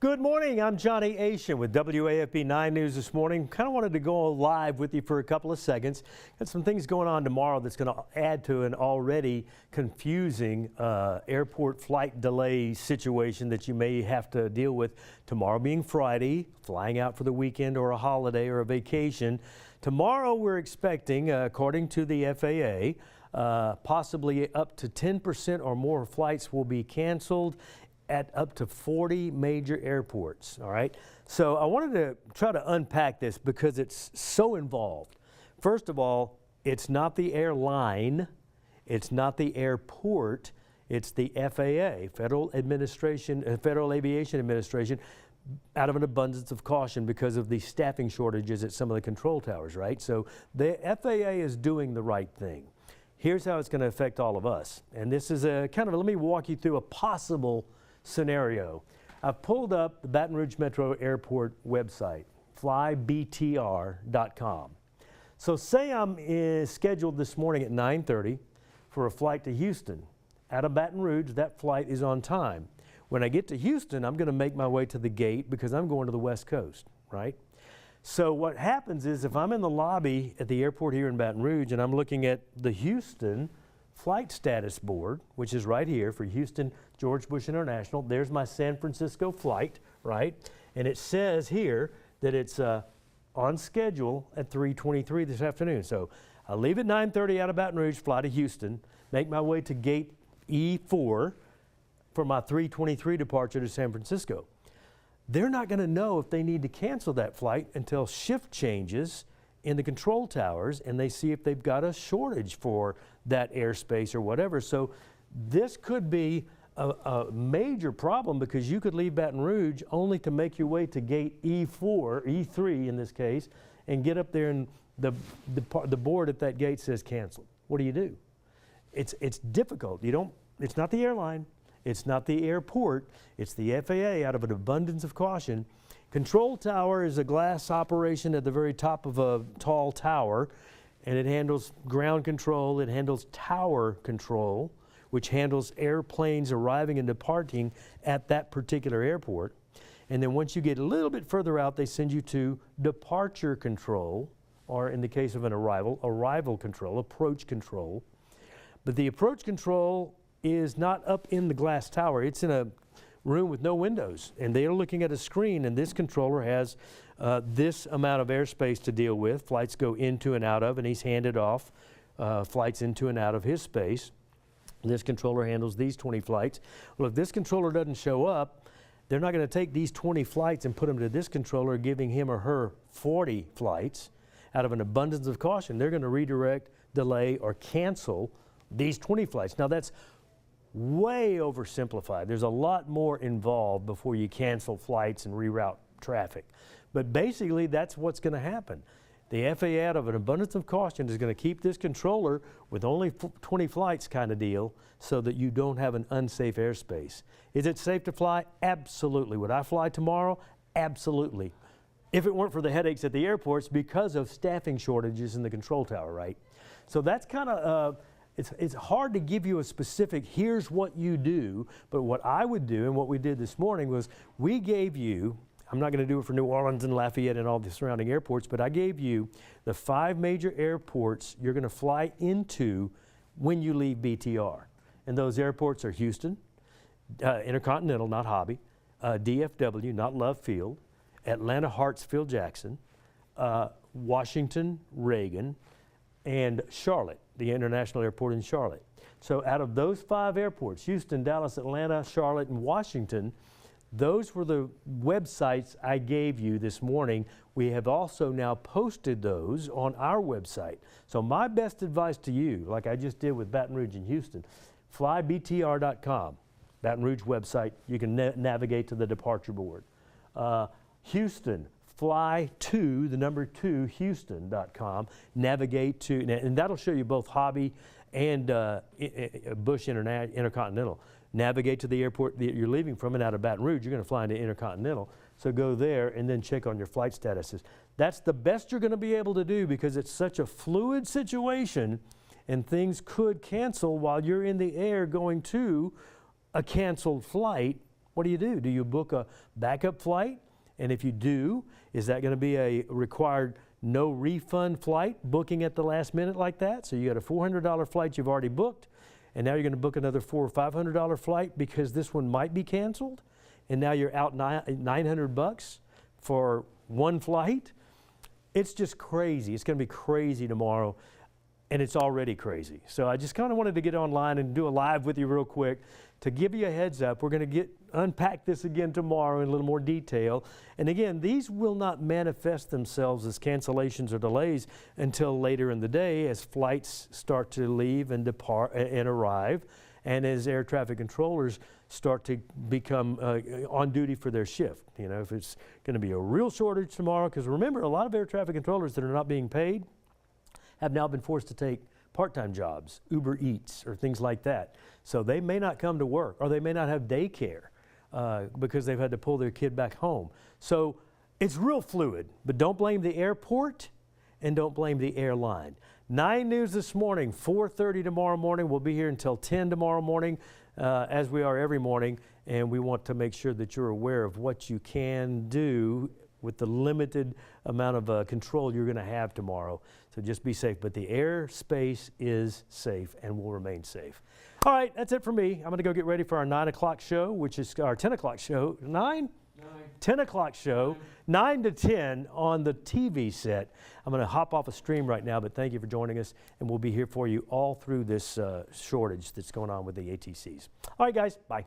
Good morning, I'm Johnny Asian with WAFB 9 News this morning. Kind of wanted to go live with you for a couple of seconds. Got some things going on tomorrow that's going to add to an already confusing airport flight delay situation that you may have to deal with tomorrow being Friday, flying out for the weekend or a holiday or a vacation. Tomorrow we're expecting, according to the FAA, possibly up to 10% or more flights will be canceled at up to 40 major airports, all right? So I wanted to try to unpack this because it's so involved. First of all, it's not the airline, it's not the airport, it's the FAA, Federal Aviation Administration, out of an abundance of caution because of the staffing shortages at some of the control towers, right? So the FAA is doing the right thing. Here's how it's going to affect all of us. And this is a kind of, let me walk you through a possible scenario. I've pulled up the Baton Rouge Metro Airport website, flybtr.com. So say I'm scheduled this morning at 9:30 for a flight to Houston. Out of Baton Rouge, that flight is on time. When I get to Houston, I'm going to make my way to the gate because I'm going to the West Coast, right? So what happens is if I'm in the lobby at the airport here in Baton Rouge and I'm looking at the Houston flight status board, which is right here for Houston George Bush International. There's my San Francisco flight, right? And it says here that it's on schedule at 3:23 this afternoon. So I leave at 9:30 out of Baton Rouge, fly to Houston, make my way to gate E4 for my 3:23 departure to San Francisco. They're not going to know if they need to cancel that flight until shift changes in the control towers and they see if they've got a shortage for that airspace or whatever. So this could be a major problem because you could leave Baton Rouge only to make your way to gate E4, E3 in this case, and get up there and the board at that gate says canceled. What do? It's difficult. It's not the airline, it's not the airport, it's the FAA out of an abundance of caution. Control tower is a glass operation at the very top of a tall tower, and it handles ground control, it handles tower control, which handles airplanes arriving and departing at that particular airport. And then once you get a little bit further out, they send you to departure control, or in the case of an arrival control, approach control. But the approach control is not up in the glass tower, it's in a room with no windows, and they are looking at a screen, and this controller has this amount of airspace to deal with. Flights go into and out of, and he's handed off flights into and out of his space. This controller handles these 20 flights. Well, if this controller doesn't show up, they're not going to take these 20 flights and put them to this controller, giving him or her 40 flights. Out of an abundance of caution, they're going to redirect, delay, or cancel these 20 flights. Now that's way oversimplified. There's a lot more involved before you cancel flights and reroute traffic. But basically, that's what's going to happen. The FAA, out of an abundance of caution, is going to keep this controller with only 20 flights kind of deal so that you don't have an unsafe airspace. Is it safe to fly? Absolutely. Would I fly tomorrow? Absolutely. If it weren't for the headaches at the airports because of staffing shortages in the control tower, right? So that's kind of it's hard to give you a specific, here's what you do, but what I would do and what we did this morning was we gave you, I'm not going to do it for New Orleans and Lafayette and all the surrounding airports, but I gave you the 5 major airports you're going to fly into when you leave BTR. And those airports are Houston, Intercontinental, not Hobby, DFW, not Love Field, Atlanta Hartsfield Jackson, Washington Reagan, and Charlotte, the international airport in Charlotte. So out of those 5 airports, Houston, Dallas, Atlanta, Charlotte, and Washington, those were the websites I gave you this morning. We have also now posted those on our website. So my best advice to you, like I just did with Baton Rouge and Houston, flybtr.com, Baton Rouge website. You can navigate to the departure board. Houston, fly to the number 2 Houston.com, navigate to, and that'll show you both Hobby and Bush Intercontinental. Navigate to the airport that you're leaving from, and out of Baton Rouge, you're going to fly into Intercontinental. So go there and then check on your flight statuses. That's the best you're going to be able to do because it's such a fluid situation and things could cancel while you're in the air going to a canceled flight what do? Do you book a backup flight? And if you do, is that going to be a required no refund flight, booking at the last minute like that? So you got a $400 flight you've already booked, and now you're going to book another $400 or $500 flight because this one might be canceled, and now you're out $900 for one flight. It's just crazy. It's going to be crazy tomorrow, and it's already crazy. So I just kind of wanted to get online and do a live with you real quick to give you a heads up. We're going to unpack this again tomorrow in a little more detail. And again, these will not manifest themselves as cancellations or delays until later in the day as flights start to leave and depart and arrive, and as air traffic controllers start to become on duty for their shift. You know, if it's going to be a real shortage tomorrow, because remember, a lot of air traffic controllers that are not being paid have now been forced to take part-time jobs, Uber Eats or things like that. So they may not come to work, or they may not have daycare because they've had to pull their kid back home. So it's real fluid, but don't blame the airport and don't blame the airline. 9 News this morning, 4:30 tomorrow morning. We'll be here until 10 tomorrow morning, as we are every morning, and we want to make sure that you're aware of what you can do with the limited amount of control you're going to have tomorrow. So just be safe. But the airspace is safe and will remain safe. All right, that's it for me. I'm going to go get ready for our 9 o'clock show, which is our 10 o'clock show. 9? 10 o'clock show, 9 to 10 on the TV set. I'm going to hop off a stream right now, but thank you for joining us, and we'll be here for you all through this shortage that's going on with the ATCs. All right, guys, bye.